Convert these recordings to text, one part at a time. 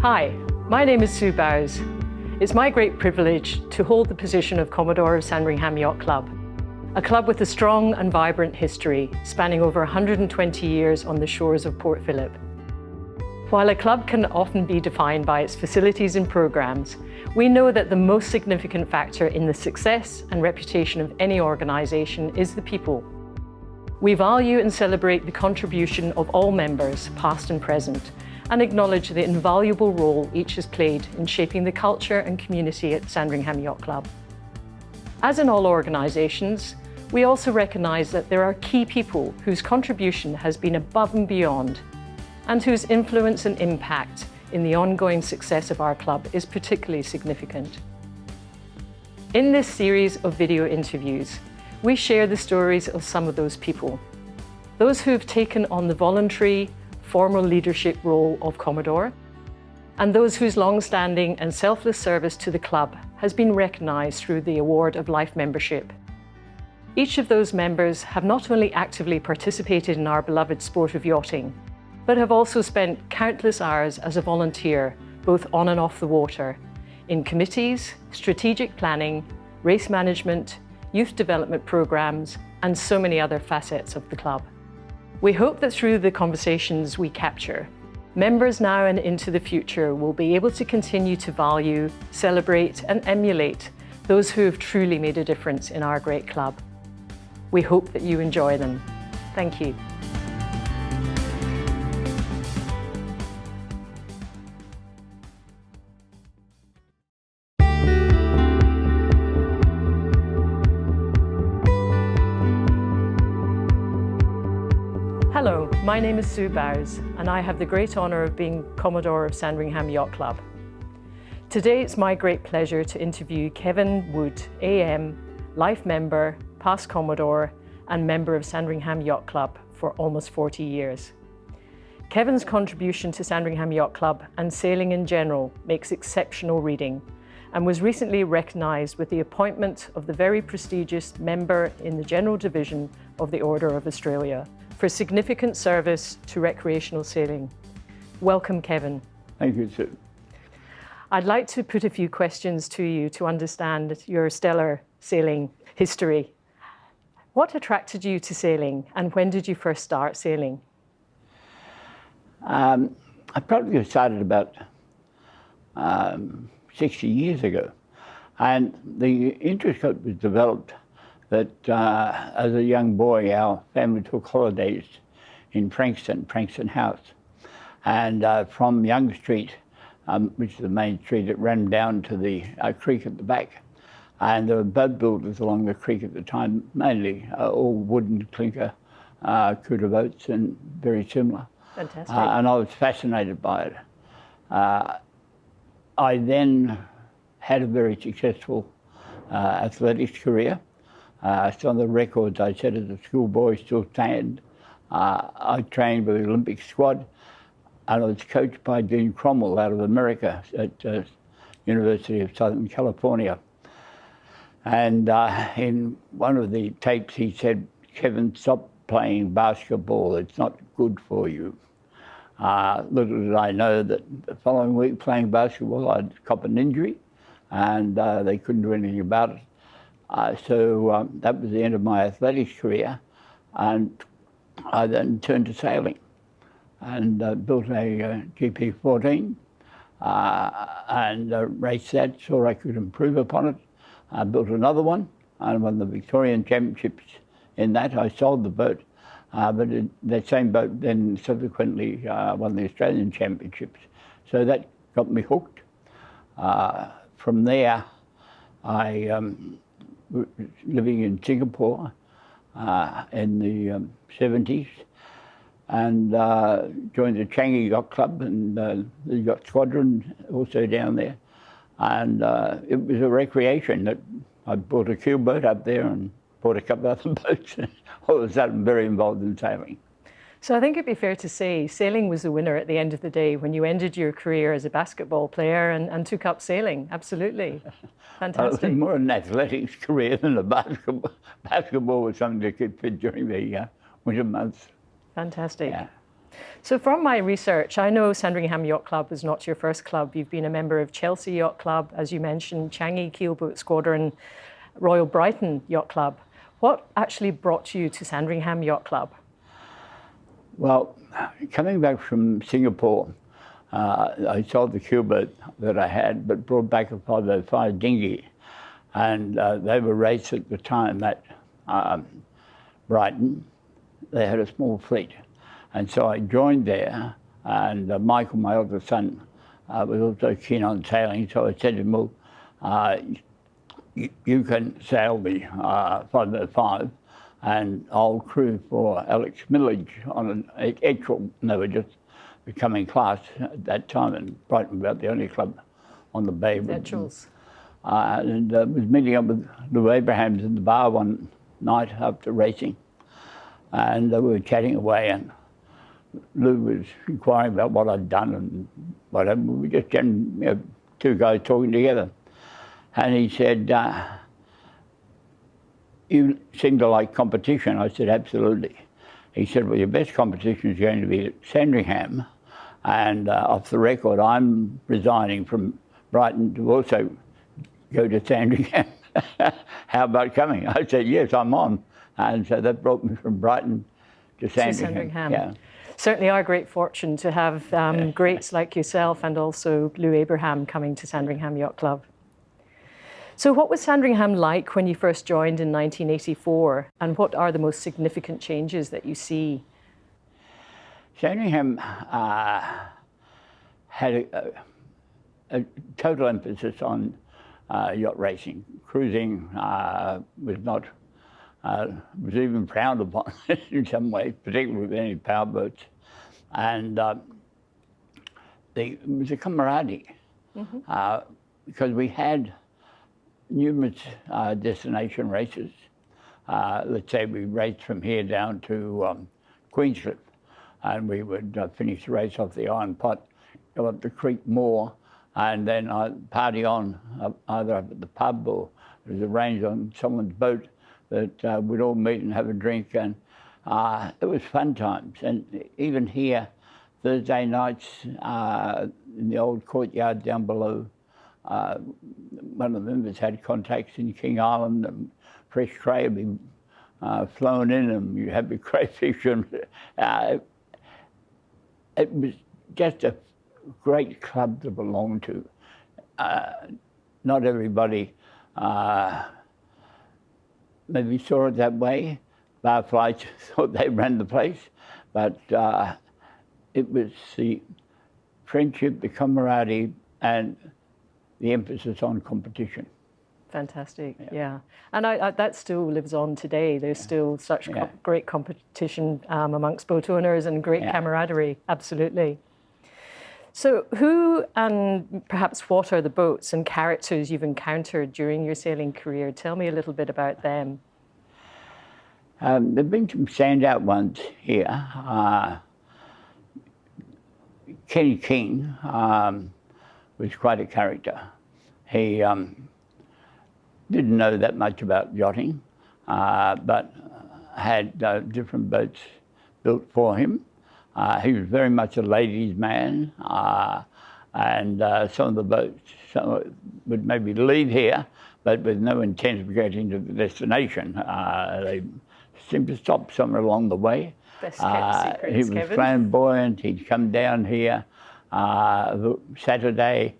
Hi, my name is Sue Bowes. It's my great privilege to hold the position of Commodore of Sandringham Yacht Club, a club with a strong and vibrant history spanning over 120 years on the shores of Port Phillip. While a club can often be defined by its facilities and programs, we know that the most significant factor in the success and reputation of any organisation is the people. We value and celebrate the contribution of all members, past and present, and acknowledge the invaluable role each has played in shaping the culture and community at Sandringham Yacht Club. As in all organisations, we also recognise that there are key people whose contribution has been above and beyond, and whose influence and impact in the ongoing success of our club is particularly significant. In this series of video interviews, we share the stories of some of those people, those who have taken on the voluntary, formal leadership role of Commodore, and those whose long-standing and selfless service to the club has been recognised through the award of life membership. Each of those members have not only actively participated in our beloved sport of yachting, but have also spent countless hours as a volunteer, both on and off the water, in committees, strategic planning, race management, youth development programmes, and so many other facets of the club. We hope that through the conversations we capture, members now and into the future will be able to continue to value, celebrate, and emulate those who have truly made a difference in our great club. We hope that you enjoy them. Thank you. Hello, my name is Sue Bowes, and I have the great honour of being Commodore of Sandringham Yacht Club. Today it's my great pleasure to interview Kevin Wood, AM, life member, past Commodore, and member of Sandringham Yacht Club for almost 40 years. Kevin's contribution to Sandringham Yacht Club and sailing in general makes exceptional reading, and was recently recognised with the appointment of the very prestigious member in the General Division of the Order of Australia for significant service to recreational sailing. Welcome, Kevin. Thank you, Sue. I'd like to put a few questions to you to understand your stellar sailing history. What attracted you to sailing, and when did you first start sailing? I probably started about 60 years ago, and the interest was developed that as a young boy, our family took holidays in Frankston House. And from Young Street, which is the main street, it ran down to the creek at the back. And there were boat builders along the creek at the time, mainly all wooden clinker cutter boats and very similar. Fantastic. And I was fascinated by it. I then had a very successful athletics career. So on the records I said as a schoolboy still stand. I trained with the Olympic squad, and I was coached by Dean Cromwell out of America at University of Southern California. And in one of the tapes he said, "Kevin, stop playing basketball, it's not good for you." Little did I know that the following week playing basketball I'd cop an injury, and they couldn't do anything about it. So that was the end of my athletics career, and I then turned to sailing and built a GP14 and raced that, saw I could improve upon it. I built another one and won the Victorian Championships in that. I sold the boat, but that same boat then subsequently won the Australian Championships. So that got me hooked. From there, I living in Singapore in the 70s, and joined the Changi Yacht Club and the Yacht Squadron also down there. And it was a recreation that I bought a keel boat up there and bought a couple of other boats. All of a sudden very involved in sailing. So I think it'd be fair to say sailing was the winner at the end of the day when you ended your career as a basketball player and took up sailing. Absolutely. Fantastic. It was more an athletics career than a basketball. Basketball was something to keep fit during the winter months. Fantastic. Yeah. So from my research, I know Sandringham Yacht Club was not your first club. You've been a member of Chelsea Yacht Club, as you mentioned, Changi Keelboat Squadron, Royal Brighton Yacht Club. What actually brought you to Sandringham Yacht Club? Well, coming back from Singapore, I sold the keelboat that I had, but brought back a 505 dinghy. And they were raced at the time at Brighton. They had a small fleet. And so I joined there, and Michael, my older son, was also keen on sailing. So I said to him, well, you can sail the 505, and I'll crew for Alex Millage on an Etchell. And they were just becoming class at that time, and Brighton was about the only club on the bay. Etchells. And was meeting up with Lou Abrahams in the bar one night after racing, and we were chatting away, and Lou was inquiring about what I'd done and whatever. We were just two guys talking together, and he said, "You seem to like competition." I said, "Absolutely." He said, "Well, your best competition is going to be at Sandringham, and off the record, I'm resigning from Brighton to also go to Sandringham. How about coming?" I said, "Yes, I'm on." And so that brought me from Brighton to Sandringham. Yeah. Certainly our great fortune to have greats like yourself and also Lou Abraham coming to Sandringham Yacht Club. So what was Sandringham like when you first joined in 1984, and what are the most significant changes that you see? Sandringham had a total emphasis on yacht racing. Cruising was even frowned upon in some ways, particularly with any powerboats. And it was a camaraderie, because we had numerous destination races. Let's say we raced from here down to Queenscliff, and we would finish the race off the Iron Pot, go up the Creek Moor, and then party on either up at the pub or it was arranged on someone's boat that we'd all meet and have a drink, and it was fun times. And even here, Thursday nights in the old courtyard down below, one of the members had contacts in King Island, and fresh cray would be flown in, and you have your crayfish, and it was just a great club to belong to. Not everybody maybe saw it that way. Barflies thought they ran the place, but it was the friendship, the camaraderie, and the emphasis on competition. Fantastic, yeah. And that still lives on today. There's still such great competition amongst boat owners and great camaraderie, absolutely. So who and perhaps what are the boats and characters you've encountered during your sailing career? Tell me a little bit about them. There've been some standout ones here. Kenny King was quite a character. He didn't know that much about yachting, but had different boats built for him. He was very much a ladies' man, and some of the boats would maybe leave here, but with no intent of getting to the destination. They seemed to stop somewhere along the way. Best kept secrets, he was Kevin. flamboyant. He'd come down here Saturday.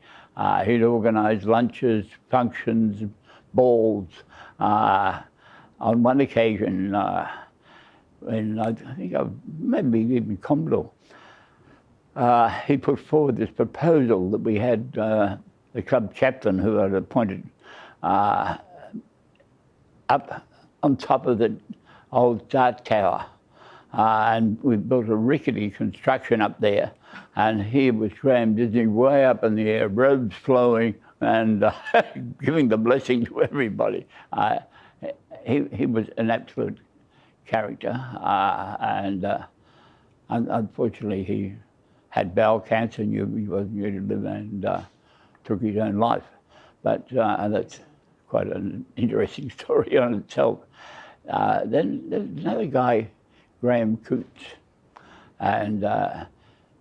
He'd organise lunches, functions, balls. On one occasion, and I think maybe even Commodore, he put forward this proposal that we had the club chaplain who had appointed up on top of the old Dart Tower, and we built a rickety construction up there, and here was Graham Disney way up in the air, robes flowing, and giving the blessing to everybody. He was an absolute character, and unfortunately he had bowel cancer and he wasn't going to live, and took his own life. But that's quite an interesting story on itself. Then there's another guy, Graham Coots. and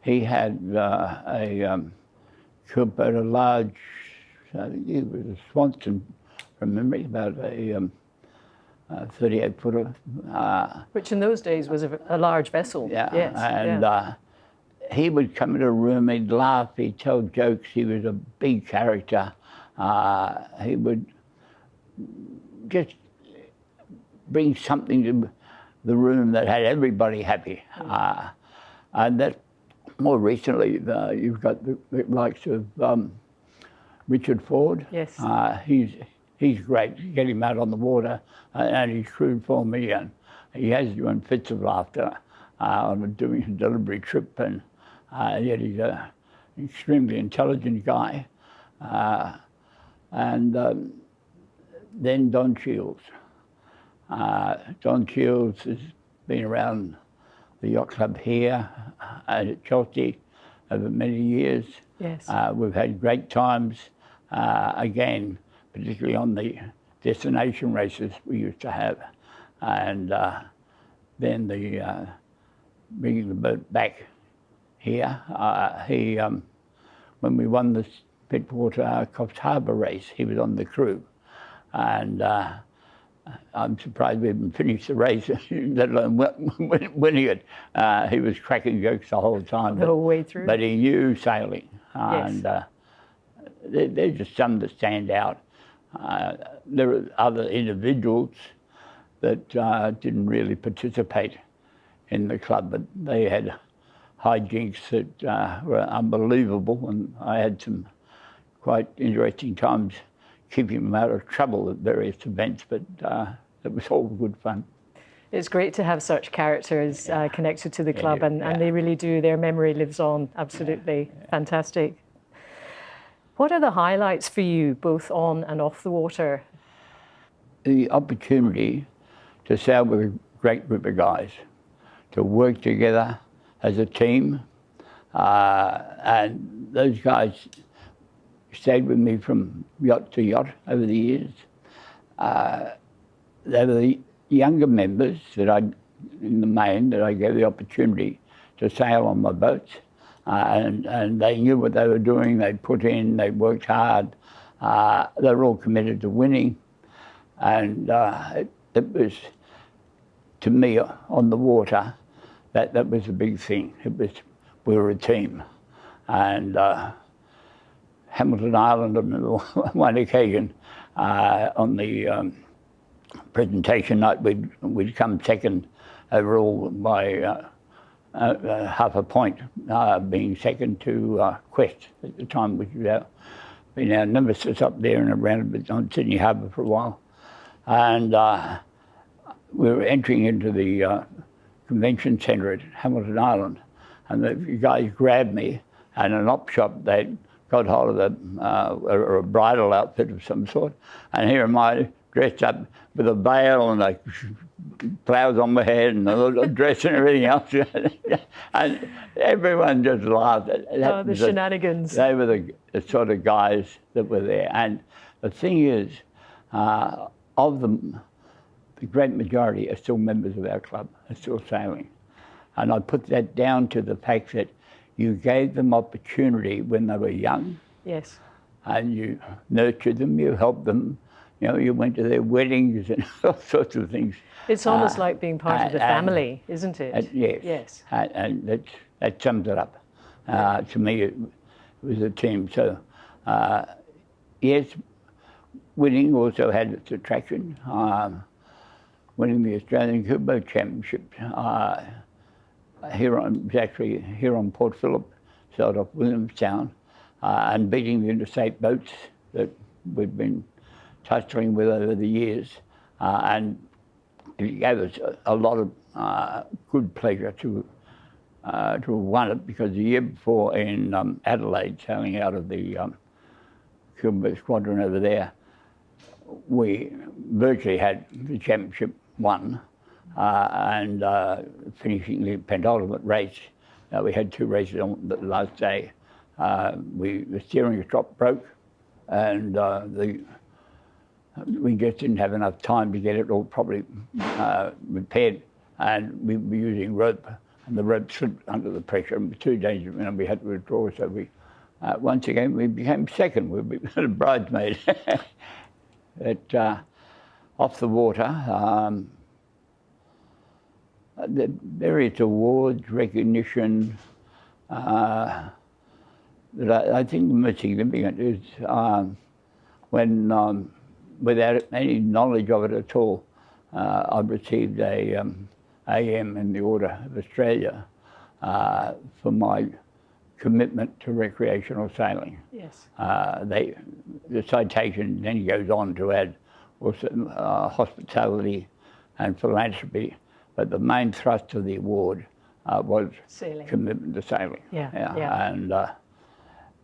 he had a Cooper, a large, I think it was a Swanson from memory, about a 38-footer. Which in those days was a large vessel. Yeah, Yes. and yeah. He would come into a room, he'd laugh, he'd tell jokes, he was a big character. He would just bring something to the room that had everybody happy. And that more recently, you've got the likes of Richard Ford. Yes. He's great. Get him out on the water, and he's crewed for me, and he has you in fits of laughter on doing a delivery trip, and yet he's an extremely intelligent guy. And then Don Shields. Don Shields has been around the yacht club here and at Chelsea over many years. Yes. We've had great times, again, particularly on the destination races we used to have. And then bringing the boat back here. When we won the Pittwater Coffs Harbour race, he was on the crew. And I'm surprised we haven't finished the race, let alone winning it. He was cracking jokes the whole time. The whole way through. But he knew sailing. Yes. And there's just some that stand out. There are other individuals that didn't really participate in the club, but they had hijinks that were unbelievable, and I had some quite interesting times keeping them out of trouble at various events, but it was all good fun. It's great to have such characters connected to the club, and they really do. Their memory lives on, absolutely. Fantastic. What are the highlights for you, both on and off the water? The opportunity to sail with a great group of guys, to work together as a team, and those guys stayed with me from yacht to yacht over the years. They were the younger members in the main, that I gave the opportunity to sail on my boats, and they knew what they were doing. They put in, they worked hard. They were all committed to winning, and it was, to me, on the water, that was a big thing. We were a team, and Hamilton Island on one occasion, on the presentation night, we'd come second overall by half a point, being second to Quest at the time, which was been our nemesis up there and around a bit on Sydney Harbour for a while. And we were entering into the convention centre at Hamilton Island, and the guys grabbed me, and an op shop, they'd got hold of a bridal outfit of some sort, and here am I dressed up with a veil and a flowers on my head and a little dress and everything else, and everyone just laughed. The shenanigans. They were the sort of guys that were there, and the thing is, of them, the great majority are still members of our club, are still sailing. And I put that down to the fact that you gave them opportunity when they were young. Yes. And you nurtured them, you helped them, you went to their weddings and all sorts of things. It's almost like being part of the family, isn't it? Yes. Yes. And that sums it up. To me, it was a team. So, yes, winning also had its attraction. Winning the Australian Kubo Championship here on Port Phillip, sailed off Williamstown, and beating the interstate boats that we've been tussling with over the years, and it gave us a lot of good pleasure to have won it, because the year before in Adelaide, sailing out of the Kubo squadron over there, we virtually had the championship won, and finishing the penultimate race, we had two races on the last day. The steering strop broke, and we just didn't have enough time to get it all properly repaired, and we were using rope and the rope slipped under the pressure and was too dangerous, and we had to withdraw. So we, once again, we became second. We became a bridesmaid. But off the water, the various awards, recognition, that I think the most significant is when, without any knowledge of it at all, I've received a AM in the Order of Australia for my commitment to recreational sailing. Yes. The citation then goes on to add also hospitality and philanthropy, but the main thrust of the award was Sailing. commitment to sailing. Yeah. And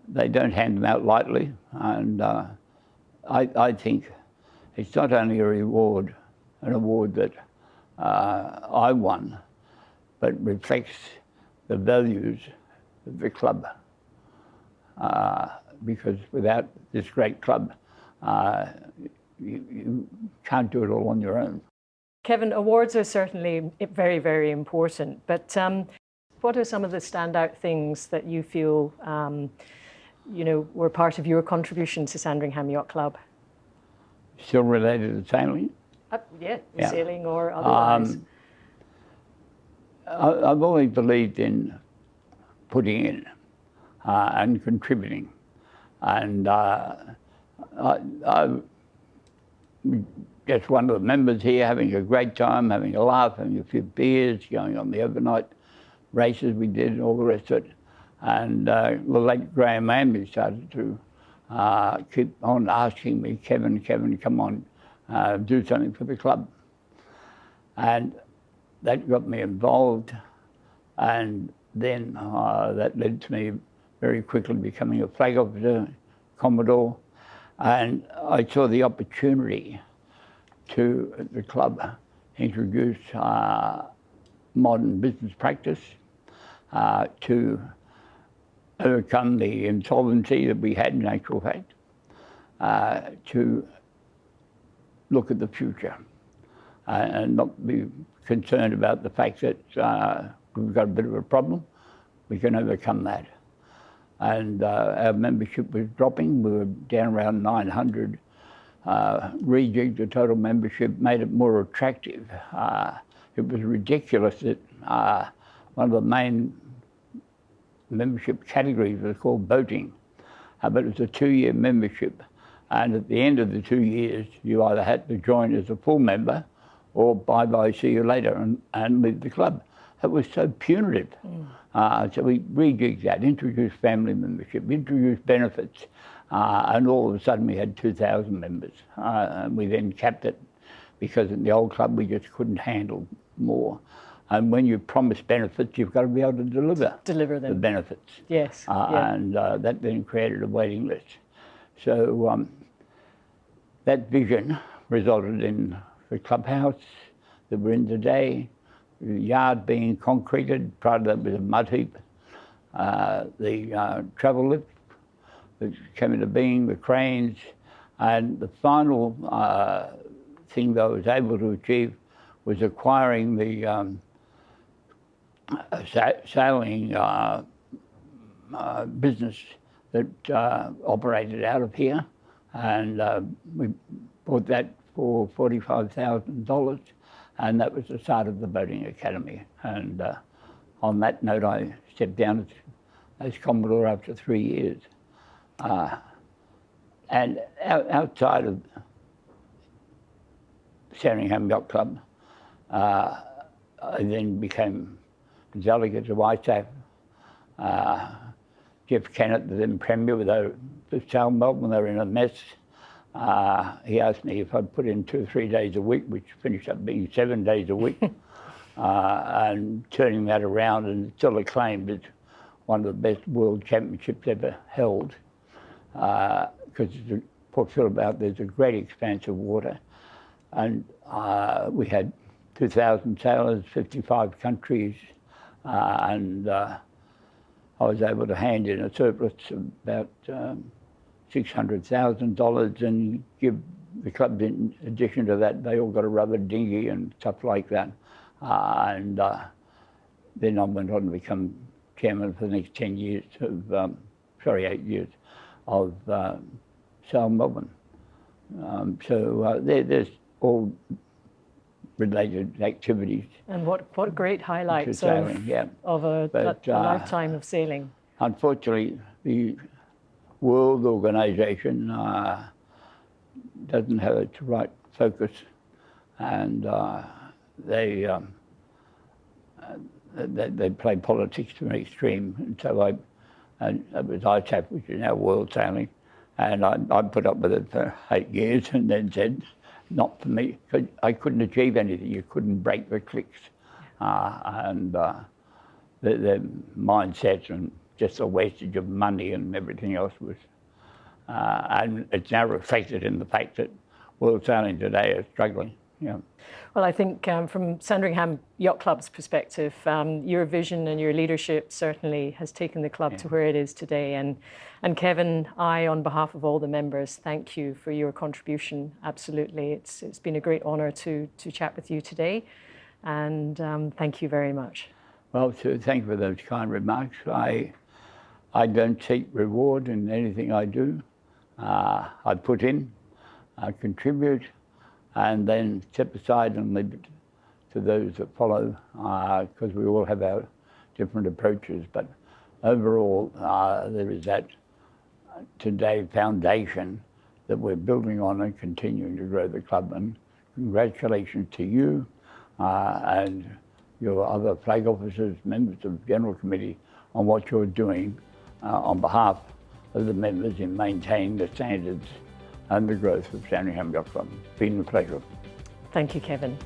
they don't hand them out lightly, and I think it's not only an award that I won, but reflects the values of the club. Because without this great club, you can't do it all on your own. Kevin, awards are certainly very, very important, but what are some of the standout things that you feel were part of your contribution to Sandringham Yacht Club? Still related to sailing? Yeah, sailing or otherwise. I've always believed in putting in and contributing, and I'm just one of the members here, having a great time, having a laugh, having a few beers, going on the overnight races we did and all the rest of it. And the late Graham Amby started to keep on asking me, Kevin, come on, do something for the club. And that got me involved, and then that led to me very quickly becoming a flag officer, Commodore, and I saw the opportunity to, at the club, introduce modern business practice to overcome the insolvency that we had in actual fact, to look at the future and not be concerned about the fact that we've got a bit of a problem. We can overcome that. And our membership was dropping. We were down around 900. Rejigged the total membership, made it more attractive. It was ridiculous that one of the main membership categories was called boating, but it was a 2-year membership. And at the end of the 2 years, you either had to join as a full member or bye-bye, see you later, and leave the club. It was so punitive. So we rejigged that, introduced family membership, introduced benefits, and all of a sudden we had 2,000 members. And we then capped it because in the old club we just couldn't handle more. And when you promise benefits, you've got to be able to deliver them. The benefits. Yes. And that then created a waiting list. So that vision resulted in the clubhouse that we're in today, the yard being concreted, prior to that was a mud heap, the travel lift that came into being, the cranes, and the final thing that I was able to achieve was acquiring the sailing business that operated out of here, and we bought that for $45,000, and that was the start of the Boating Academy. And on that note, I stepped down as Commodore after 3 years. And outside of Sandringham Yacht Club, I then became delegate to ISAF. Jeff Kennett, the then Premier, with the Sale Melbourne, they were in a mess. He asked me if I'd put in 2 or 3 days a week, which finished up being 7 days a week, and turning that around and still acclaimed as one of the best world championships ever held. Because Port Phillip out there's a great expanse of water, and we had 2,000 sailors, 55 countries, and I was able to hand in a surplus of about $600,000 and give the club, in addition to that, they all got a rubber dinghy and stuff like that. And then I went on to become chairman for the next 10 years of, 8 years of Sail Melbourne. There's all related activities. And what great highlights sailing, of a lifetime of sailing. Unfortunately, the World Organisation doesn't have its right focus, and they play politics to an extreme. And so it was ISAF, which is now World Sailing, and I put up with it for 8 years and then said, not for me, because I couldn't achieve anything. You couldn't break the clicks. The mindset and just a wastage of money and everything else was, and it's now reflected in the fact that World Sailing today is struggling. Yeah. Well, I think from Sandringham Yacht Club's perspective, your vision and your leadership certainly has taken the club to where it is today. And Kevin, on behalf of all the members, thank you for your contribution. Absolutely, it's been a great honour to chat with you today, and thank you very much. Well, so thank you for those kind remarks. I don't seek reward in anything I do. I put in, I contribute, and then step aside and leave it to those that follow, because we all have our different approaches. But overall, there is that today foundation that we're building on and continuing to grow the club. And congratulations to you and your other flag officers, members of General Committee, on what you're doing on behalf of the members in maintaining the standards and the growth of Sandringham Yacht Club. It's been a pleasure. Thank you, Kevin.